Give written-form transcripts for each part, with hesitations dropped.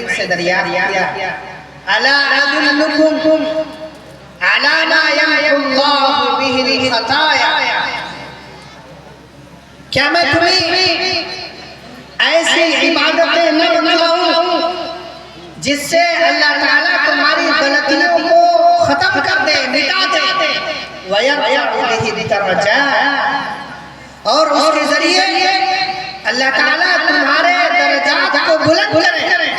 اجمعین سے دریافت کیا الا ادلکم علی ما یمحو اللہ بہ الخطایا، کیا میں تمہیں ایسی عبادتیں نہ بتلاؤں جس سے اللہ تعالیٰ تمہاری غلطیوں کو ختم کر دے، مٹا دے، وَيَرْفَعُ بِهِ الدَّرَجَاتِ، اور اس کے ذریعے اللہ تعالیٰ تمہارے درجات کو بلند کرے۔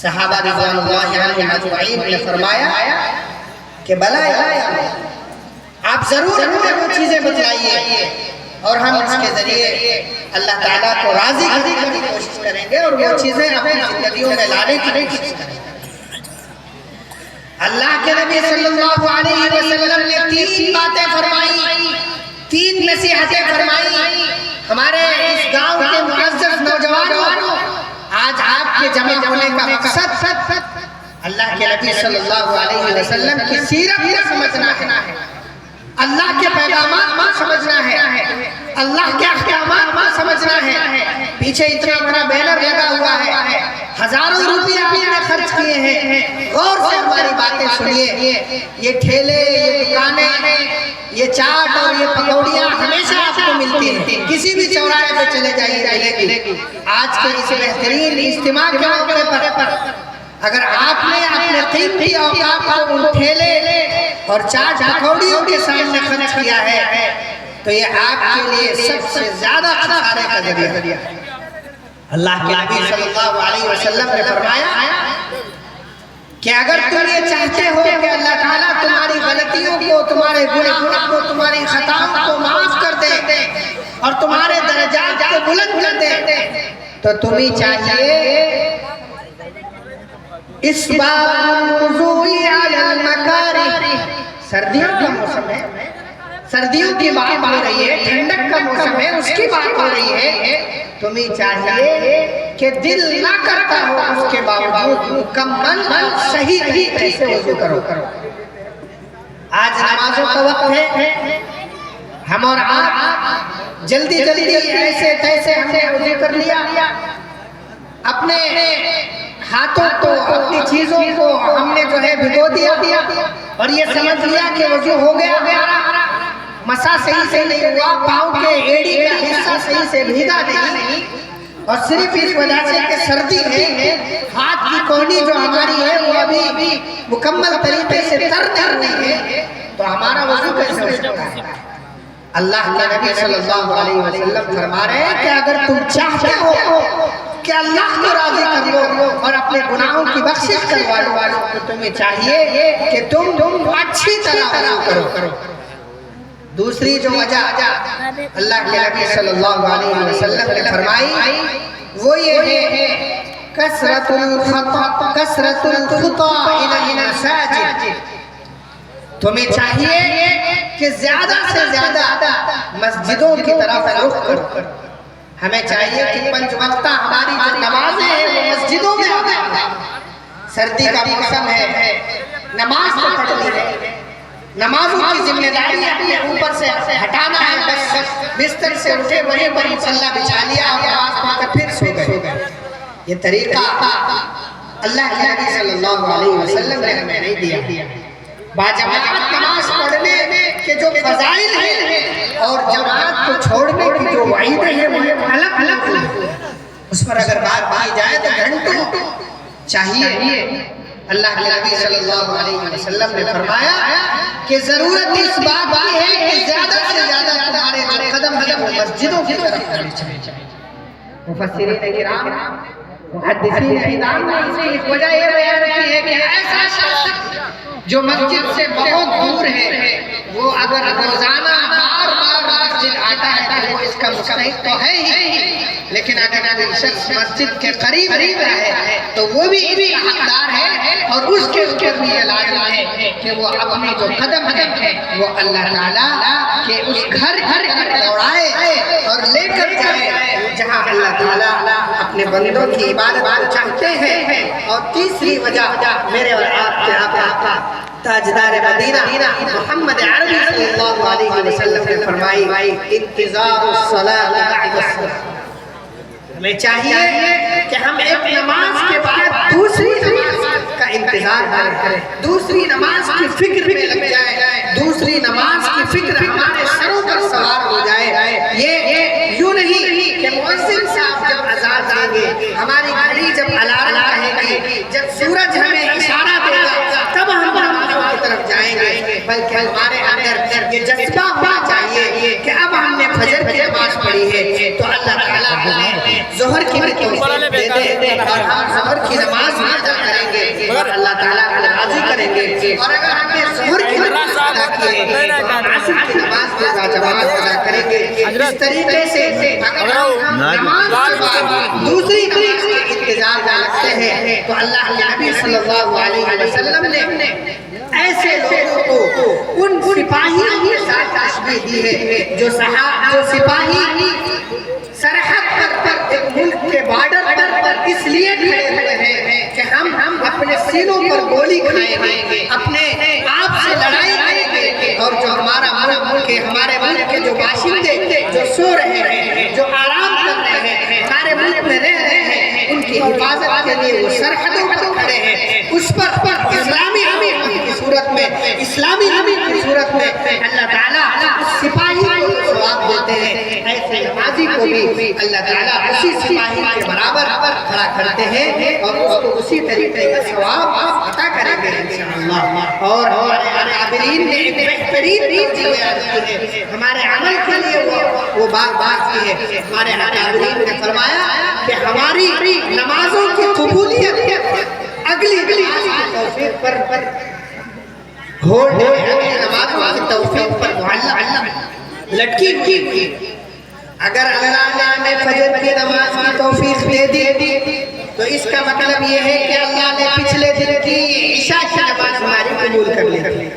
صحابہ رضوان اللہ علیہم اجمعین نے فرمایا کہ بلا آپ ضرور ہمیں وہ چیزیں بتلائیے اور ہم اس کے ذریعے اللہ تعالیٰ کو راضی کرنے کی کوشش کریں گے اور وہ چیزیں اپنی زندگیوں میں لانے کی کوشش کریں گے۔ اللہ کے نبی صلی اللہ علیہ وسلم نے 3 باتیں فرمائی، 3 نصیحتیں فرمائی۔ ہمارے اس گاؤں کے معزز نوجوانوں، آج آپ کے جمع ہونے کا مقصد اللہ کے نبی صلی اللہ علیہ وسلم کی سیرت کو سمجھنا ہے، اللہ کے پیغامات سمجھنا ہے، اللہ کے احکامات سمجھنا ہے۔ پیچھے اتنا بینر لگا ہوا ہے، ہزاروں روپیہ آپ نے خرچ کیے ہیں، غور سے ہماری باتیں سنیے۔ یہ ٹھیلے، یہ دکانیں، یہ چاٹ اور یہ پکوڑیاں ہمیشہ آپ کو ملتی ہیں، کسی بھی چوراہے پہ چلے جائیے ملے گی۔ آج کے اس بہترین اجتماع کے موقع پر اگر آپ نے اپنے قیمتی اوقات کو ان ٹھیلے اور چاٹ پکوڑیوں کے سامنے خرچ کیا ہے تو یہ آپ کے لیے سب سے زیادہ خسارے کا ذریعہ ہے۔ اللہ کے نبی صلی اللہ علیہ وسلم نے فرمایا کہ اگر تم یہ چاہتے ہو کہ اللہ تعالیٰ تمہاری غلطیوں کو، تمہارے گناہوں کو، تمہاری خطاؤں کو معاف کر دے اور تمہارے درجات کو بلند کر دے تو تمہیں چاہیے اس وضوء علی المکارہ، سردیوں کا موسم ہے، سردیوں کی بات ہو رہی ہے، ٹھنڈک کا موسم ہے، اس کی بات ہو رہی ہے، تمہیں چاہیے کہ دل نہ کرتا ہو اس کے باوجود مکمل صحیح طریقے سے وضو کرو۔ آج نمازوں کا وقت ہے، ہم اور آپ جلدی ایسے تیسے ہم نے وضو کر لیا، اپنے ہاتھوں کو، اپنی چیزوں کو ہم نے جو ہے بھگو دیا اور یہ سمجھ لیا کہ وضو ہو گیا، مسا صحیح سے نہیں ہوا، پاؤں کے ایڑی کا حصہ صحیح سے بھیگا نہیں، اور صرف اس وجہ سے کہ سردی ہے، ہاتھ کی کونی جو ہماری ہے وہ ابھی مکمل طریقے سے تر نہیں ہے، تو ہمارا وضو کیسے ہو سکتا ہے؟ اللہ کے نبی صلی اللہ علیہ وسلم فرما رہے ہیں کہ اگر تم چاہتے ہو کہ اللہ کو راضی کر لو اور اپنے گناہوں کی بخشش کروا لو تو تمہیں چاہیے کہ تم اچھی طرح وضو کرو۔ دوسری جو وجہ اللہ کے نبی صلی اللہ علیہ وسلم نے فرمائی وہ یہ ہے کثرت الخطا الی المساجد، تمہیں چاہیے کہ زیادہ سے زیادہ مسجدوں کی طرف رخ کرو۔ ہمیں چاہیے کہ 5 وقتہ ہماری جو نمازیں ہیں وہ مسجدوں میں آئیں۔ سردی کا موسم ہے، نماز تو پڑھنی ہے، نمازوں کی ذمہ داری اپنے اوپر سے ہٹانا ہے، بس بستر سے اٹھے وہیں پر مصلی بچھا لیا اور نماز پڑھ کر پھر سو گئے۔ یہ طریقہ اللہ کے نبی صلی اللہ علیہ وسلم نے ہمیں نہیں دیا۔ باجماعت نماز پڑھنے کے جو فضائل ہیں اور جماعت کو چھوڑنے کی جو وعیدیں ہیں وہ الگ اس پر اگر بات کی جائے تو گھنٹوں چاہیے۔ اللہ کے نبی صلی اللہ علیہ وسلم نے فرمایا کہ ضرورت اس بات کی ہے کہ زیادہ سے زیادہ تمہارے جو قدم ہیں وہ مسجدوں کی طرف کرنے چاہیے۔ مفسرین کرام، محدثین اعلام نے اسے ایک وجہ یہ بیان کی ہے کہ ایسا شخص جو مسجد سے بہت دور ہے وہ اگر روزانہ بار مسجد آتا ہے تو وہ اس کا مستحق تو ہے ہی، لیکن اگر کوئی شخص مسجد کے قریب رہے تو وہ بھی اس کا حقدار ہے، اور اس کے اوپر بھی یہ لازم ہے کہ وہ اپنے جو قدم ہے وہ اللہ تعالیٰ کے اس گھر دوڑائے اور لے کر جائے جہاں اللہ تعالیٰ اپنے بندوں کی عبادت چاہتے ہیں۔ اور تیسری وجہ میرے اور آپ کے آقا تاجدار مدینہ محمد عربی صلی اللہ علیہ وسلم نے فرمائی انتظار الصلاۃ بعد الصلاۃ، ہمیں چاہیے کہ ہم ایک نماز کے بعد کریں, دوسری نماز کی فکر میں لگ جائے, دوسری نماز کی فکر ہمارے سروں پر سوار ہو جائے. یہ یوں نہیں کہ مؤذن صاحب جب اذان دیں گے, ہماری گھڑی جب الارم کہے گی, جب سورج ہمیں اشارہ دے گا تب ہم نماز کی طرف جائیں گے, بلکہ ہمارے اندر یہ جذبہ ہونا چاہیے کہ اب ہم نے فجر کی نماز پڑھی ہے تو اللہ تعالیٰ ہمیں ظہر کی بھی توفیق دے دے اور ہم ظہر کی نماز بھی ادا کریں گے اور اللہ تعالیٰ کو راضی کریں گے. اور اگر ہم نے ظہر کی نماز ادا کی ہے تو ہم عصر کی نماز بھی باجماعت ادا کریں گے. اس طریقے سے اگر ہم نماز کے بعد دوسری نماز کے انتظار میں لگتے ہیں تو اللہ کے نبی صلی اللہ علیہ وسلم نے ایسے لوگوں کو ان سپاہیوں کے ساتھ تشبیہ دی ہے جو سپاہی سرحد پر ایک ملک کے بارڈر پر اس لیے کھڑے ہوئے ہیں کہ ہم اپنے سینوں پر گولی کھائیں گے, اپنے آپ سے لڑائی کریں گے, اور جو ہمارا ملک ہے, ہمارے ملک کے جو باشندے جو سو رہے ہیں, جو آرام کر رہے ہیں, ہمارے ملک میں رہ رہے ہیں, ان کی حفاظت کے لیے وہ سرحدوں پر کھڑے ہیں. اس پر اسلامی امن کی صورت میں, اسلامی امن کی صورت میں اللہ تعالیٰ اس سپاہی کو ثواب دیتے ہیں. ایسے نمازی کو بھی اللہ تعالیٰ اسی سپاہی کے برابر کھڑا کرتے ہیں اور اس کو اسی طریقے کا ثواب عطا کریں گے انشاءاللہ. اور ہمارے عابرین نے ایک بہترین توجیہ بیان کی ہے, ہمارے عمل کے لیے وہ بات کی ہے. ہمارے عابرین نے فرمایا کہ ہماری نمازوں کی قبولیت اگلی نماز کی توفیق پر اگلی نمازوں کی توفیق پر معلق لٹکی ہوئی. اگر اللہ نے ہمیں فجر کی نماز کی توفیق دے دی تو اس کا مطلب یہ ہے کہ اللہ نے پچھلے دن کی عشاء کی نماز ہماری قبول کر لی.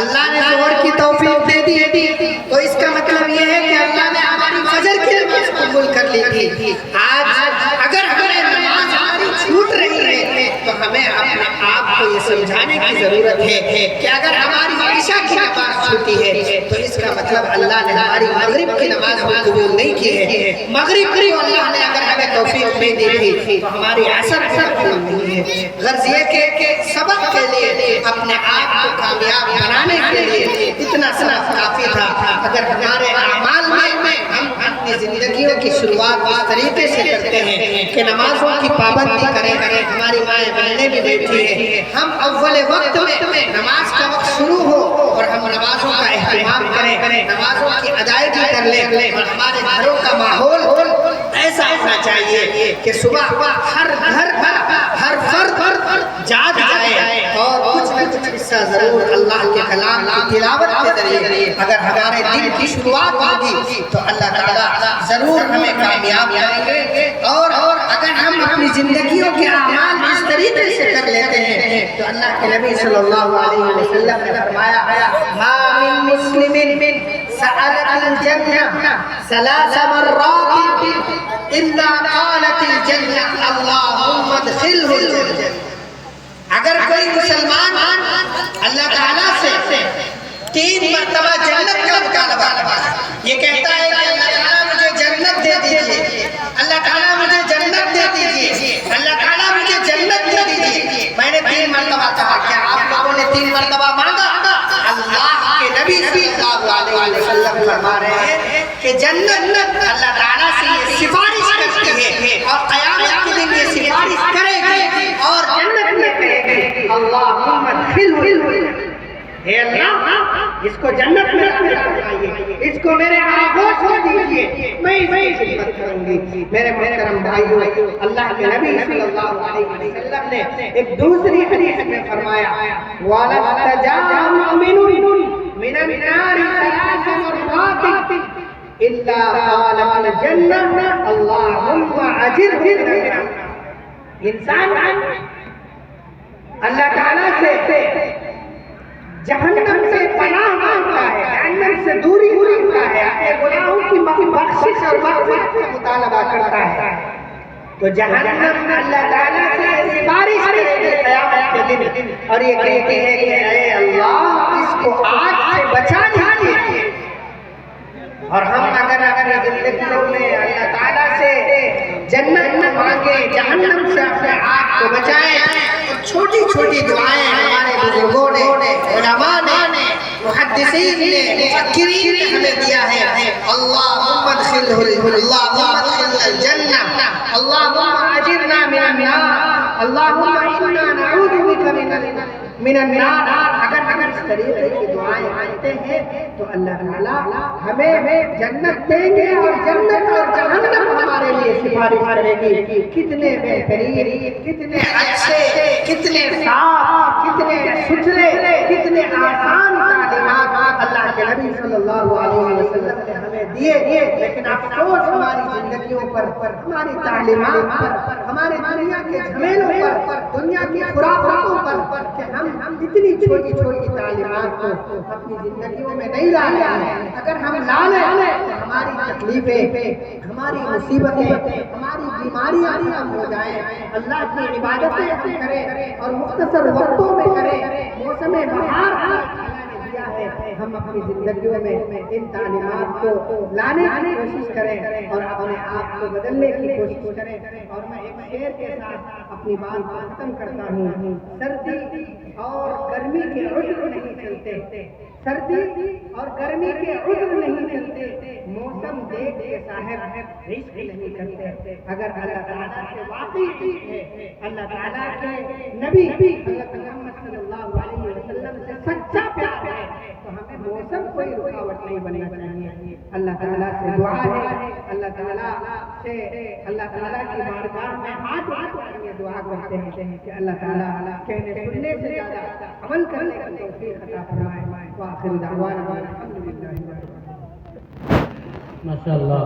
اللہ نے ظہر کی توفیق دے دی تو اس کا مطلب یہ ہے کہ اللہ نے ہماری فجر کی نماز قبول کر لی تھی. آج اگر ہمیں نماز ہماری چھوٹ رہی ہے تو ہمیں اپنے آپ کو یہ سمجھانے کی ضرورت ہے کہ اگر ہماری عشاء کی نماز چھوٹی ہے تو اس کا مطلب اللہ نے ہماری مغرب کی نماز قبول نہیں کی ہے. مغرب کو اللہ نے اگر ہمیں توفیق نہیں دی تھی تو ہماری عصر بھی قبول نہیں ہے. غرض یہ کہ سبق کے لیے اپنے آپ کو کامیاب بنانے کے لیے اتنا صرف کافی تھا. اگر ہمارے اعمال میں ہم اپنی زندگیوں کی شروعات اس طریقے سے کرتے ہیں کہ نمازوں کی پابندی کریں, ہماری مائیں بہنیں بھی بیٹھی ہیں, ہم اول وقت میں نماز کا وقت شروع ہو اور ہم نمازوں کا اہتمام کریں, نمازوں کی ادائیگی کر لیں, اور ہمارے گھروں کا ماحول ایسا ہونا چاہیے کہ صبح ہر گھر ہر فرد جاگ جائے اور کچھ نہ کچھ حصہ ضرور اللہ کے کلام کی تلاوت کے ذریعے اگر ہمارے دن کی شروعات ہوگی تو اللہ تعالیٰ ضرور ہمیں کامیاب کریں گے. اور اگر ہم اپنی زندگیوں کے اعمال اس طریقے سے کر لیتے ہیں تو اللہ کے نبی صلی اللہ علیہ وسلم نے فرمایا ما من مسلم سألت الجنة 3 مرات الا قالت الجنة اللهم ادخله الجنة. اگر کوئی مسلمان اللہ تعالیٰ سے 3 مرتبہ جنت کا مطالبہ یہ کہتا ہے کہ اللہ تعالیٰ مجھے جنت دے دیجئے, اللہ تعالیٰ مجھے جنت دے دیجئے, اللہ تعالیٰ مجھے جنت دے دیجئے. میں نے 3 مرتبہ کہا, کیا آپ لوگوں نے 3 مرتبہ مانگا؟ اللہ کے نبی صلی اللہ علیہ وسلم فرما رہے ہیں کہ جنت اللہ تعالیٰ سے یہ سفارش کرتی ہے اور قیامت کے دن یہ سفارش کرے گی اور جنت میں کہے گی اللہم ادخلہ, اے اللہ اس کو جنت میں رکھنا چاہیے, اس کو میرے آغوش ہو دیجئے, میں اس کی خدمت کروں گی. میرے محترم بھائیو, اللہ کے نبی صلی اللہ علیہ وسلم نے ایک دوسری حدیث میں فرمایا وَلَا اسْتَجَارَ مُؤْمِنٌ مِنَ النَّارِ 3 مرات إِلَّا قَالَ الْجَنَّةُ اللَّهُمَّ أَجِرْهُ مِنَ النَّارِ. انسان اللہ تعالیٰ سے جہنم سے پناہ مانگتا ہے, جہنم سے دوری مانگتا ہے, اپنے گناہوں کی بخشش اور مغفرت کا مطالبہ کرتا ہے تو جہنم اللہ تعالیٰ سے سفارش کرے گی قیامت کے دن اور یہ کہتی ہے کہ اے اللہ اس کو آگ سے بچا دیجئے. اور ہم اگر زندگیوں میں اللہ تعالیٰ سے جنت مانگے, جہنم سے اپنے آپ کو بچائیں, چھوٹی چھوٹی نے مفکرین نے ہمیں دیا ہے. اللہم ادخلہ الجنہ، اللہم اجرنا من النار، اللہم انا نعوذ بک من النار. اگر اس طریقے کی دعائیں آتے ہیں تو اللہ تعالیٰ ہمیں جنت دیں گے اور جنت اور جہنم ہمارے لیے سفارش کرے گی. کتنے بہترین، کتنے اچھے، کتنے صاف، کتنے ستھرے، کتنے آسان تعلیمات اللہ کے نبی صلی اللہ علیہ وسلم نے ہمیں دیے. لیکن افسوس ہماری زندگیوں پر، ہماری تعلیمات پر، ہمارے دنیا کے جھمیلوں پر، دنیا کی خرافاتوں پر کہ ہم اتنی چھوٹی چھوٹی تعلیمات کو اپنی زندگیوں میں نہیں لا رہے ہیں. اگر ہم لا لیں تو ہماری تکلیفیں، ہماری مصیبتیں، ہماری بیماریاں کم ہو جائیں. اللہ کی عبادتیں ہم کریں اور مختصر وقتوں میں کریں. موسم بہار ہم اپنی زندگیوں میں ان تعلیمات کو لانے کی کوشش کریں اور اپنے آپ کو بدلنے کی کوشش کریں. اور میں ایک شعر کے ساتھ اپنی بات کو ختم کرتا ہوں. سردی اور گرمی کے عذر نہیں چلتے، سردی اور گرمی کے عذر نہیں چلتے، موسم دیکھ کے صاحب عشق نہیں کرتے. اگر اللہ تعالیٰ سے واقعی عشق ہے، اللہ تعالیٰ کے نبی حضرت محمد صلی اللہ علیہ وسلم سے سچا پیار ہے تو ہمیں موسم کوئی رکاوٹ نہیں بننا چاہیے. اللہ تعالیٰ سے دعا ہے، اللہ تعالیٰ سے اللہ تعالیٰ کی بارگاہ میں ہاتھ اٹھا کے دعا کرتے ہیں کہ اللہ تعالیٰ کہنے سننے سے زیادہ عمل کرنے کا توفیق عطا فرمائے. وآخر دعوانا الحمدللہ. ماشاءاللہ.